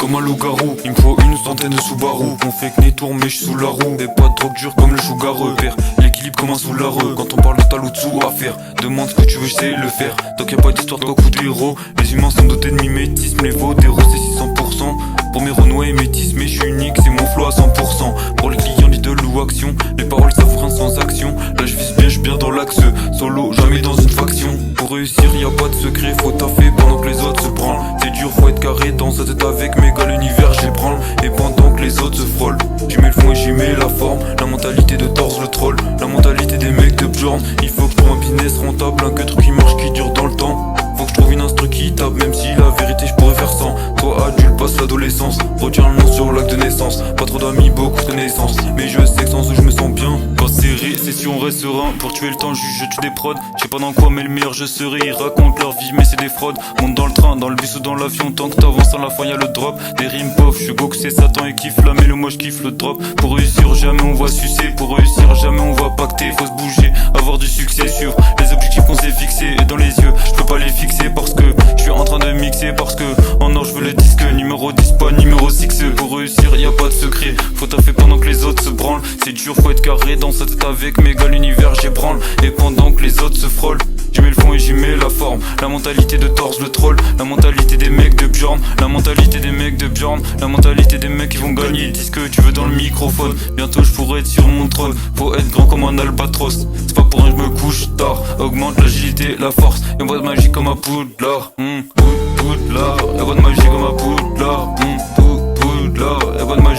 comme un loup-garou. Il me faut une centaine de Subaru. On fait que tour mais j'suis sous la roue. Et pas de drogue dure comme le chougareux. Père l'équilibre comme un sous-lareux. Quand on parle de talou dessous à faire, demande ce que tu veux, j'sais le faire. Donc y'a pas d'histoire de coq ou de héros. Les humains sont dotés de mimétisme. Les veaux des roses c'est 600%. Pour mes renouer métis, mais j'suis unique, c'est mon flow à 100%. Pour les clients d'idole ou action, les paroles savent rien sans action. Là j'vise bien, j'suis bien dans l'axe. Solo, jamais dans une faction. Pour réussir y'a pas de secret, faut taffer pendant que les autres se branlent. C'est dur, faut être carré dans sa tête avec mes gars, l'univers j'ébranle. Et pendant que les autres se frôlent, j'y mets le fond et j'y mets la forme. La mentalité de torse le troll, la mentalité des mecs de Bjorn. Il faut que pour un business rentable, un que truc qui marche, qui dure dans le temps. Faut que je trouve une instru qui tape, même si la vérité je pourrais faire sans. Toi adulte, passe l'adolescence, retiens le nom sur l'acte de naissance. Pas trop d'amis, beaucoup de connaissances, mais je sais que sans eux je me sens bien. Quand c'est serré, c'est si on reste serein. Pour tuer le temps, je tue des prods. Je sais pas dans quoi mais le meilleur je serai. Ils racontent leur vie mais c'est des fraudes. Monte dans le train, dans le bus ou dans l'avion. Tant que t'avances à la fin y'a le drop. Des rimes pof, je suis Goku c'est Satan et kiffe la mais le moi je kiffe le drop. Pour réussir jamais on va sucer. Pour réussir jamais on va pacter. Faut se bouger, avoir du succès sur les objectifs qu'on s'est fixés. Et dans les yeux, je peux pas les fixer parce que je suis en train de mixer. Parce que en or je veux le disque numéro 10 pas numéro 6. Pour réussir y a pas de secret, faut taffer pendant que les autres se branlent. C'est dur, faut être carré dans sa tête avec mes gars, l'univers j'ébranle. Et pendant que les autres se frôlent, j'y mets le fond et j'y mets la forme. La mentalité de torse le troll, la mentalité des mecs de Bjorn. La mentalité des mecs de Bjorn, la mentalité des mecs qui vont gagner. Dis ce que tu veux dans le microphone, bientôt je pourrais être sur mon trône. Faut être grand comme un albatros, c'est pas pour rien que je me couche tard. Augmente l'agilité, la force, y'a pas de magie comme à Poudlard. Poudlard, y'a pas de magie comme à Poudlard. Poudlard, y'a pas de magie